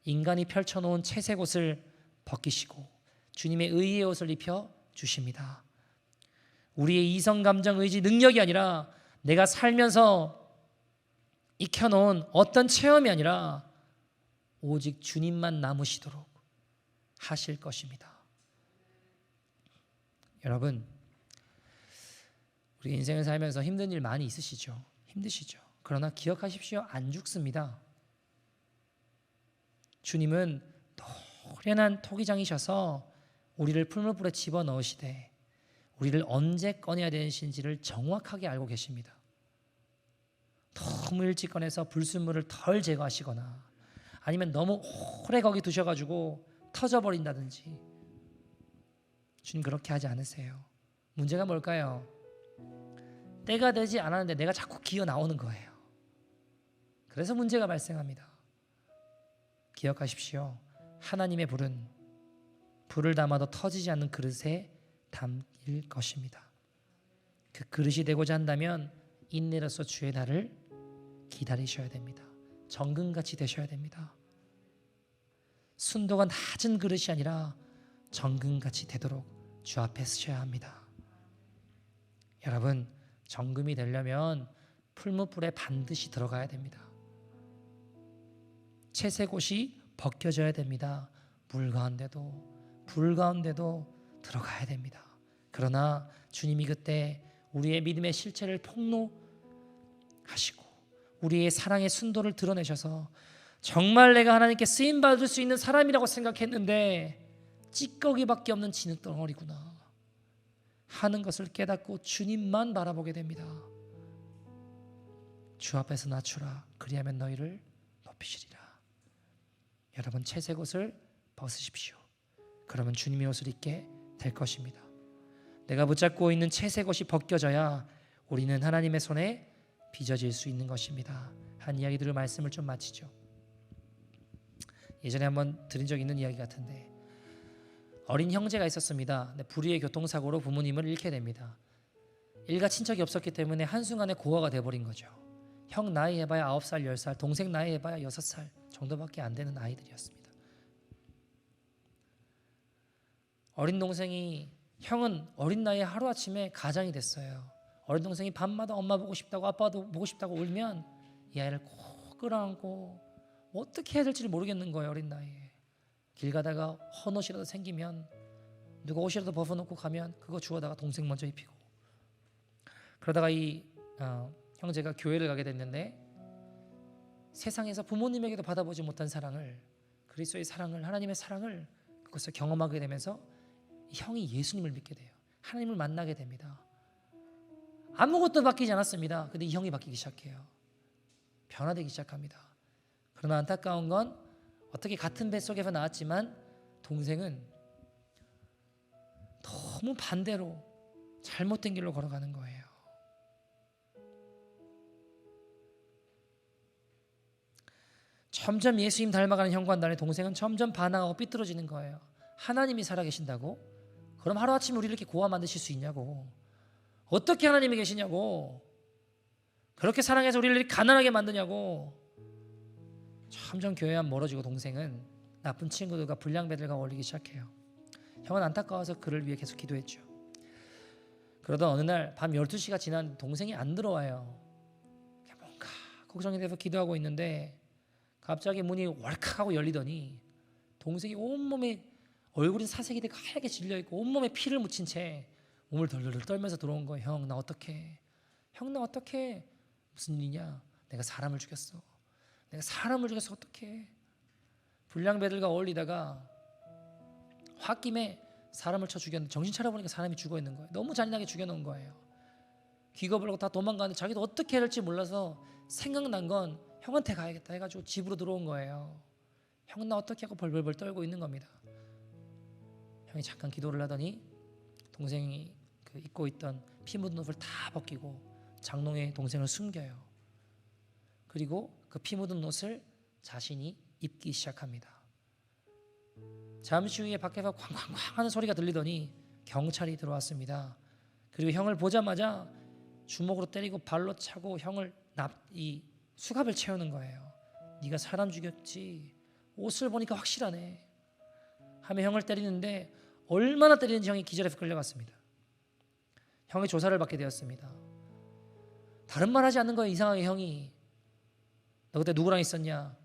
인간이 펼쳐놓은 채색 옷을 벗기시고 주님의 의의 옷을 입혀 주십니다. 우리의 이성, 감정, 의지, 능력이 아니라 내가 살면서 익혀놓은 어떤 체험이 아니라 오직 주님만 남으시도록 하실 것입니다. 여러분, 우리 인생을 살면서 힘든 일 많이 있으시죠? 힘드시죠? 그러나 기억하십시오. 안 죽습니다. 주님은 노련한 토기장이셔서 우리를 풀무불에 집어넣으시되 우리를 언제 꺼내야 되는지를 정확하게 알고 계십니다. 너무 일찍 꺼내서 불순물을 덜 제거하시거나 아니면 너무 오래 거기 두셔가지고 터져버린다든지 주님 그렇게 하지 않으세요. 문제가 뭘까요? 때가 되지 않았는데 내가 자꾸 기어 나오는 거예요. 그래서 문제가 발생합니다. 기억하십시오. 하나님의 불을 담아도 터지지 않는 그릇에 담길 것입니다. 그 그릇이 되고자 한다면 인내로서 주의 날을 기다리셔야 됩니다. 정금같이 되셔야 됩니다. 순도가 낮은 그릇이 아니라 정금같이 되도록 주 앞에 서셔야 합니다. 여러분, 정금이 되려면 풀무불에 반드시 들어가야 됩니다. 채색옷이 벗겨져야 됩니다. 물 가운데도 불 가운데도 들어가야 됩니다. 그러나 주님이 그때 우리의 믿음의 실체를 폭로하시고 우리의 사랑의 순도를 드러내셔서 정말 내가 하나님께 쓰임받을 수 있는 사람이라고 생각했는데 찌꺼기밖에 없는 진흙덩어리구나 하는 것을 깨닫고 주님만 바라보게 됩니다. 주 앞에서 낮추라. 그리하면 너희를 높이시리라. 여러분, 채색 옷을 벗으십시오. 그러면 주님의 옷을 입게 될 것입니다. 내가 붙잡고 있는 채색 옷이 벗겨져야 우리는 하나님의 손에 빚어질 수 있는 것입니다. 한 이야기 들을 말씀을 좀 마치죠. 예전에 한번 들은 적 있는 이야기 같은데, 어린 형제가 있었습니다. 근데 불의의 교통사고로 부모님을 잃게 됩니다. 일가 친척이 없었기 때문에 한순간에 고아가 돼버린 거죠. 형 나이 해봐야 9살, 10살, 동생 나이 해봐야 6살 정도밖에 안 되는 아이들이었습니다. 어린 동생이, 형은 어린 나이에 하루아침에 가장이 됐어요. 어린 동생이 밤마다 엄마 보고 싶다고 아빠도 보고 싶다고 울면 이 아이를 꼭 끌어안고 어떻게 해야 될지 모르겠는 거예요. 어린 나이에. 길 가다가 헌옷이라도 생기면, 누가 옷이라도 벗어놓고 가면 그거 주워다가 동생 먼저 입히고. 그러다가 이 형제가 교회를 가게 됐는데 세상에서 부모님에게도 받아보지 못한 사랑을, 그리스도의 사랑을, 하나님의 사랑을 그것을 경험하게 되면서 형이 예수님을 믿게 돼요. 하나님을 만나게 됩니다. 아무것도 바뀌지 않았습니다. 근데 이 형이 바뀌기 시작해요. 변화되기 시작합니다. 그러나 안타까운 건 어떻게 같은 뱃속에서 나왔지만 동생은 너무 반대로 잘못된 길로 걸어가는 거예요. 점점 예수님 닮아가는 형과 나의 동생은 점점 반항하고 삐뚤어지는 거예요. 하나님이 살아계신다고? 그럼 하루아침에 우리를 이렇게 고아 만드실 수 있냐고. 어떻게 하나님이 계시냐고. 그렇게 사랑해서 우리를 이렇게 가난하게 만드냐고. 점점 교회와 멀어지고 동생은 나쁜 친구들과 불량배들과 어울리기 시작해요. 형은 안타까워서 그를 위해 계속 기도했죠. 그러던 어느 날 밤 12시가 지난 동생이 안 들어와요. 뭔가 걱정이 돼서 기도하고 있는데 갑자기 문이 월칵하고 열리더니 동생이 온몸에, 얼굴이 사색이 되고 하얗게 질려있고 온몸에 피를 묻힌 채 몸을 덜덜 떨면서 들어온 거예요. 형, 나 어떡해? 형, 나 어떡해? 무슨 일이냐? 내가 사람을 죽였어. 내가 사람을 죽여서 어떡해? 불량배들과 어울리다가 홧김에 사람을 쳐 죽였는데 정신 차려보니까 사람이 죽어있는 거예요. 너무 잔인하게 죽여놓은 거예요. 기겁을 하고 다 도망가는데 자기도 어떻게 해야 할지 몰라서 생각난 건 형한테 가야겠다 해가지고 집으로 들어온 거예요. 형, 나 어떻게 하고 벌벌벌 떨고 있는 겁니다. 형이 잠깐 기도를 하더니 동생이 그 입고 있던 피 묻은 옷을 다 벗기고 장롱에 동생을 숨겨요. 그리고 그 피 묻은 옷을 자신이 입기 시작합니다. 잠시 후에 밖에서 쾅쾅쾅 하는 소리가 들리더니 경찰이 들어왔습니다. 그리고 형을 보자마자 주먹으로 때리고 발로 차고 형을 이 수갑을 채우는 거예요. 네가 사람 죽였지. 옷을 보니까 확실하네. 하며 형을 때리는데 얼마나 때리는지 형이 기절해서 끌려갔습니다. 형이 조사를 받게 되었습니다. 다른 말 하지 않는 거예요. 이상하게 형이. 너 그때 누구랑 있었냐?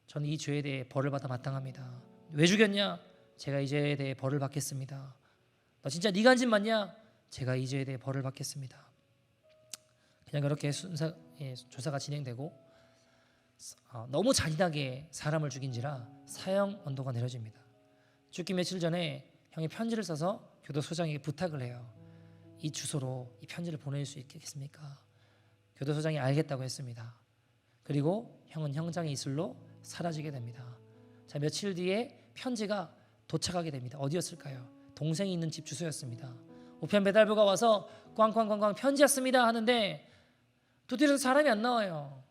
저는 이 죄에 대해 벌을 받아 마땅합니다. 왜 죽였냐? 제가 이 죄에 대해 벌을 받겠습니다. 너 진짜 네가 한 짓 맞냐? 제가 이 죄에 대해 벌을 받겠습니다. 그냥 그렇게 조사가 진행되고 너무 잔인하게 사람을 죽인지라 사형 언도가 내려집니다. 죽기 며칠 전에 형이 편지를 써서 교도소장에게 부탁을 해요. 이 주소로 이 편지를 보낼 수 있겠습니까? 교도소장이 알겠다고 했습니다. 그리고 형은 형장의 이슬로 사라지게 됩니다. 자, 며칠 뒤에 편지가 도착하게 됩니다. 어디였을까요? 동생이 있는 집 주소였습니다. 우편 배달부가 와서 꽝꽝꽝꽝 편지 왔습니다 하는데 두드려서 사람이 안 나와요.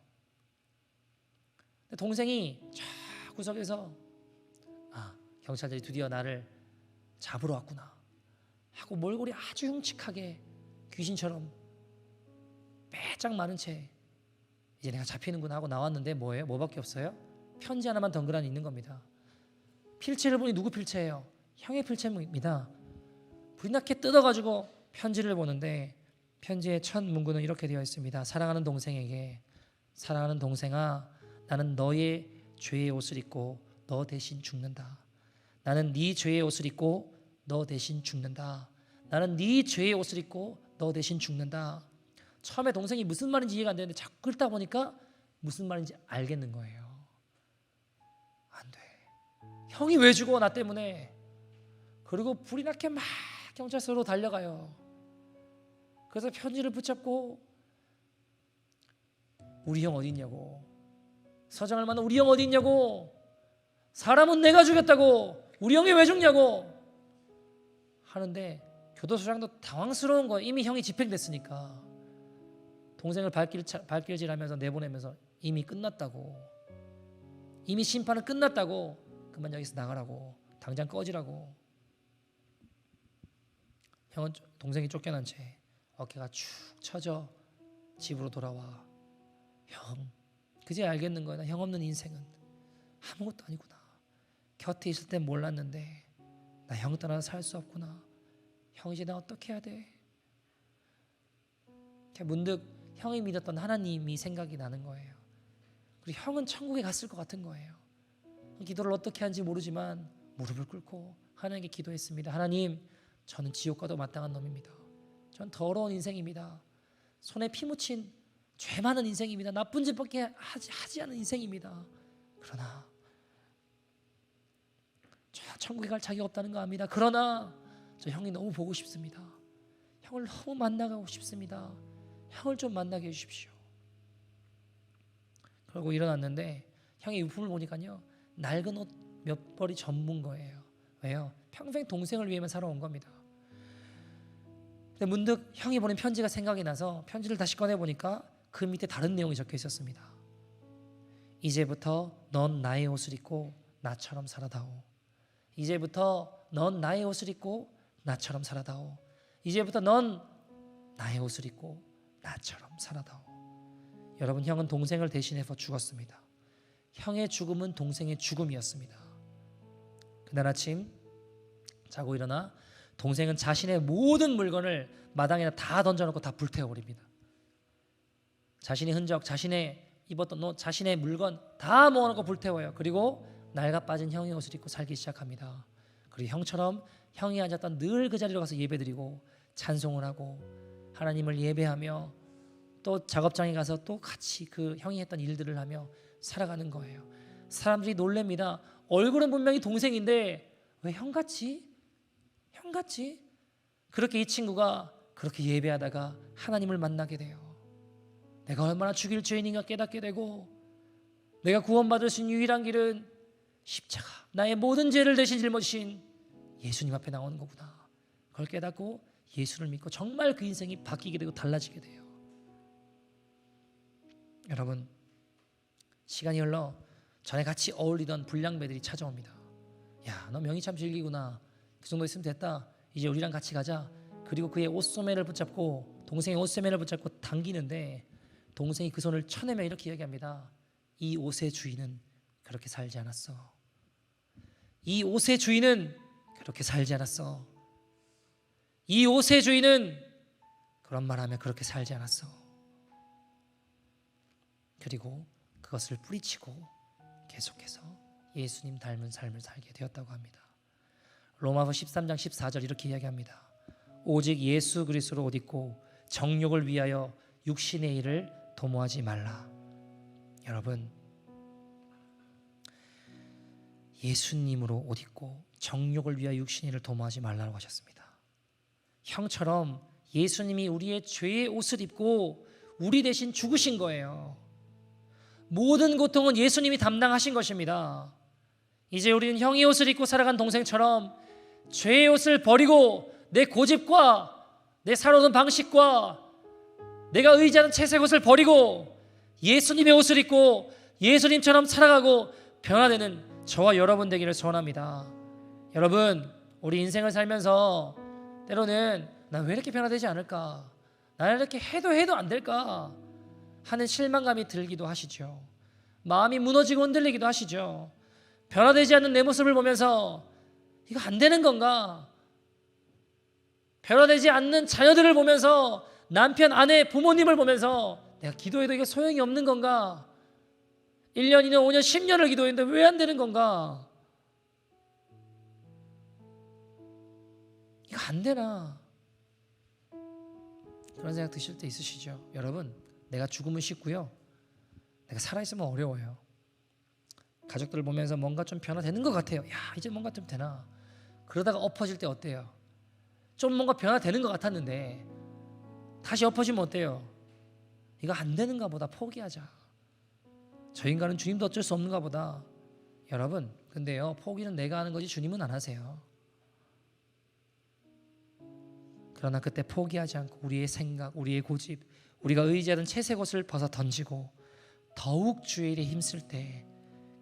동생이 쫙 구석에서 경찰들이 드디어 나를 잡으러 왔구나 하고 몰골이 아주 흉측하게 귀신처럼 빼짝 마른 채 이제 내가 잡히는구나 하고 나왔는데 뭐예요? 뭐밖에 없어요? 편지 하나만 덩그러니 있는 겁니다. 필체를 보니 누구 필체예요? 형의 필체입니다. 불이 나게 뜯어가지고 편지를 보는데 편지의 첫 문구는 이렇게 되어 있습니다. 사랑하는 동생에게, 사랑하는 동생아, 나는 너의 죄의 옷을 입고 너 대신 죽는다. 나는 네 죄의 옷을 입고 너 대신 죽는다. 나는 네 죄의 옷을 입고 너 대신 죽는다. 처음에 동생이 무슨 말인지 이해가 안 되는데 자꾸 읽다 보니까 무슨 말인지 알겠는 거예요. 안 돼. 형이 왜 죽어 나 때문에. 그리고 불이 나게 막 경찰서로 달려가요. 그래서 편지를 붙잡고 우리 형 어디 있냐고, 서장할 만한 우리 형 어디 있냐고, 사람은 내가 죽였다고, 우리 형이 왜 죽냐고 하는데 교도소장도 당황스러운 거예요. 이미 형이 집행됐으니까. 동생을 발길질하면서 내보내면서 이미 끝났다고, 이미 심판은 끝났다고, 그만 여기서 나가라고, 당장 꺼지라고. 형은 동생이 쫓겨난 채 어깨가 축 처져 집으로 돌아와. 형, 그제 알겠는 거야. 나 형 없는 인생은 아무것도 아니구나. 곁에 있을 땐 몰랐는데 나 형 떠나서 살 수 없구나. 형 이제 나 어떻게 해야 돼? 문득 형이 믿었던 하나님이 생각이 나는 거예요. 그리고 형은 천국에 갔을 것 같은 거예요. 기도를 어떻게 하는지 모르지만 무릎을 꿇고 하나님께 기도했습니다. 하나님, 저는 지옥 가도 마땅한 놈입니다. 전 더러운 인생입니다. 손에 피 묻힌 죄 많은 인생입니다. 나쁜 짓밖에 하지 않은 인생입니다. 그러나 저 천국에 갈 자격 없다는 거 압니다. 그러나 저 형이 너무 보고 싶습니다. 형을 너무 만나고 싶습니다. 형을 좀 만나게 해주십시오. 그러고 일어났는데 형이 유품을 보니까요, 낡은 옷 몇 벌이 전문 거예요. 왜요? 평생 동생을 위해만 살아온 겁니다. 근데 문득 형이 보낸 편지가 생각이 나서 편지를 다시 꺼내보니까 그 밑에 다른 내용이 적혀 있었습니다. 이제부터 넌 나의 옷을 입고 나처럼 살아다오. 이제부터 넌 나의 옷을 입고 나처럼 살아다오. 이제부터 넌 나의 옷을 입고 나처럼 살아다오. 여러분, 형은 동생을 대신해서 죽었습니다. 형의 죽음은 동생의 죽음이었습니다. 그날 아침 자고 일어나 동생은 자신의 모든 물건을 마당에다 다 던져놓고 다 불태워버립니다. 자신의 흔적, 자신의 입었던 옷, 자신의 물건 다 모아놓고 불태워요. 그리고 낡아 빠진 형의 옷을 입고 살기 시작합니다. 그리고 형처럼 형이 앉았던 늘 그 자리로 가서 예배드리고 찬송을 하고 하나님을 예배하며 또 작업장에 가서 또 같이 그 형이 했던 일들을 하며 살아가는 거예요. 사람들이 놀랍니다. 얼굴은 분명히 동생인데 왜 형같이? 형같이? 그렇게 이 친구가 그렇게 예배하다가 하나님을 만나게 돼요. 내가 얼마나 죽일 죄인인가 깨닫게 되고, 내가 구원받을 수 있는 유일한 길은 십자가, 나의 모든 죄를 대신 짊어지신 예수님 앞에 나오는 거구나. 그걸 깨닫고 예수를 믿고 정말 그 인생이 바뀌게 되고 달라지게 돼요. 여러분, 시간이 흘러 전에 같이 어울리던 불량배들이 찾아옵니다. 야, 너 명의 참 즐기구나. 그 정도 있으면 됐다. 이제 우리랑 같이 가자. 그리고 그의 옷소매를 붙잡고, 동생의 옷소매를 붙잡고 당기는데 동생이 그 손을 쳐내며 이렇게 이야기합니다. 이 옷의 주인은 그렇게 살지 않았어. 이 옷의 주인은 그렇게 살지 않았어. 이 옷의 주인은 그런 말하며 그렇게 살지 않았어. 그리고 그것을 뿌리치고 계속해서 예수님 닮은 삶을 살게 되었다고 합니다. 로마서 13장 14절 이렇게 이야기합니다. 오직 예수 그리스도로 옷 입고 정욕을 위하여 육신의 일을 도모하지 말라. 여러분, 예수님으로 옷 입고 정욕을 위하여 육신의 일을 도모하지 말라고 하셨습니다. 형처럼 예수님이 우리의 죄의 옷을 입고 우리 대신 죽으신 거예요. 모든 고통은 예수님이 담당하신 것입니다. 이제 우리는 형의 옷을 입고 살아간 동생처럼 죄의 옷을 버리고 내 고집과 내 살아오는 방식과 내가 의지하는 채색 옷을 버리고 예수님의 옷을 입고 예수님처럼 살아가고 변화되는 저와 여러분 되기를 소원합니다. 여러분, 우리 인생을 살면서 때로는 난 왜 이렇게 변화되지 않을까, 나는 이렇게 해도 안 될까 하는 실망감이 들기도 하시죠. 마음이 무너지고 흔들리기도 하시죠. 변화되지 않는 내 모습을 보면서 이거 안 되는 건가, 변화되지 않는 자녀들을 보면서, 남편, 아내, 부모님을 보면서 내가 기도해도 이게 소용이 없는 건가, 1년, 2년, 5년, 10년을 기도했는데 왜 안 되는 건가, 이거 안 되나, 그런 생각 드실 때 있으시죠? 여러분, 내가 죽으면 쉽고요, 내가 살아있으면 어려워요. 가족들을 보면서 뭔가 좀 변화되는 것 같아요. 야, 이제 뭔가 좀 되나. 그러다가 엎어질 때 어때요? 좀 뭔가 변화되는 것 같았는데 다시 엎어지면 어때요? 이거 안 되는가 보다, 포기하자. 저 인간은 주님도 어쩔 수 없는가 보다. 여러분, 근데요, 포기는 내가 하는 거지 주님은 안 하세요. 그러나 그때 포기하지 않고 우리의 생각, 우리의 고집, 우리가 의지하던 채색 옷을 벗어 던지고 더욱 주의 일에 힘쓸 때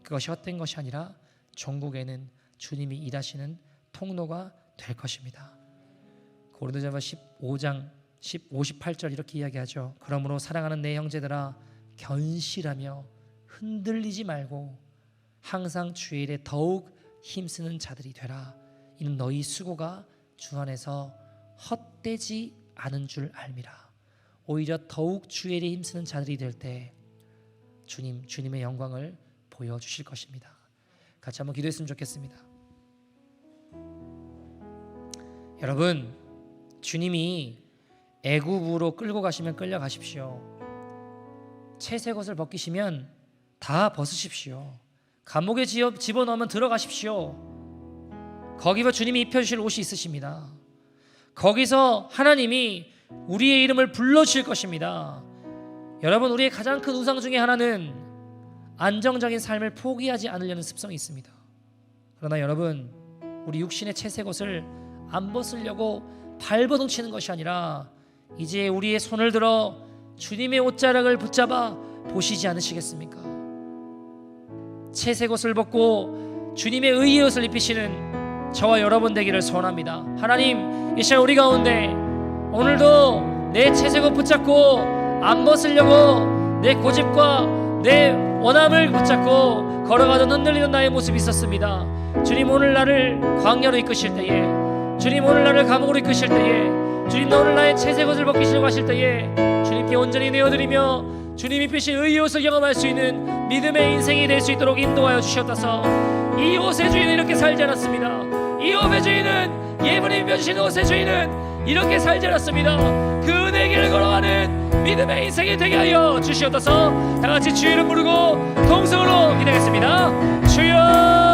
그것이 헛된 것이 아니라 종국에는 주님이 일하시는 통로가 될 것입니다. 고린도전서 15장 58절 이렇게 이야기하죠. 그러므로 사랑하는 내 형제들아, 견실하며 흔들리지 말고 항상 주의 일에 더욱 힘쓰는 자들이 되라. 이는 너희 수고가 주 안에서 헛되지 않은 줄 알미라. 오히려 더욱 주의 일에 힘쓰는 자들이 될 때 주님의 영광을 보여주실 것입니다. 같이 한번 기도했으면 좋겠습니다. 여러분, 주님이 애굽으로 끌고 가시면 끌려가십시오. 채색 옷을 벗기시면 다 벗으십시오. 감옥에 집어넣으면 들어가십시오. 거기서 주님이 입혀주실 옷이 있으십니다. 거기서 하나님이 우리의 이름을 불러주실 것입니다. 여러분, 우리의 가장 큰 우상 중에 하나는 안정적인 삶을 포기하지 않으려는 습성이 있습니다. 그러나 여러분, 우리 육신의 채색 옷을 안 벗으려고 발버둥치는 것이 아니라 이제 우리의 손을 들어 주님의 옷자락을 붙잡아 보시지 않으시겠습니까? 채색 옷을 벗고 주님의 의의 옷을 입히시는 저와 여러분 되기를 소원합니다. 하나님, 이 시간 우리 가운데 오늘도 내 채색 옷 붙잡고 안 벗으려고 내 고집과 내 원함을 붙잡고 걸어가던 흔들리는 나의 모습이 있었습니다. 주님, 오늘 나를 광야로 이끄실 때에, 주님 오늘 나를 감옥으로 이끄실 때에, 주님 오늘 나의 채색 옷을 벗기시려고 하실 때에 주님께 온전히 내어드리며 주님이 입히신 의의 옷을 경험할 수 있는 믿음의 인생이 될 수 있도록 인도하여 주시옵소서. 이 옷의 주인은 이렇게 살지 않았습니다. 이 옷의 주인은, 예수님이 입혀주신 옷의 주인은 이렇게 살지 않았습니다. 그 은혜의 길을 걸어가는 믿음의 인생이 되게 하여 주시옵소서. 다같이 주의 이름 부르고 통성으로 기도하겠습니다. 주여.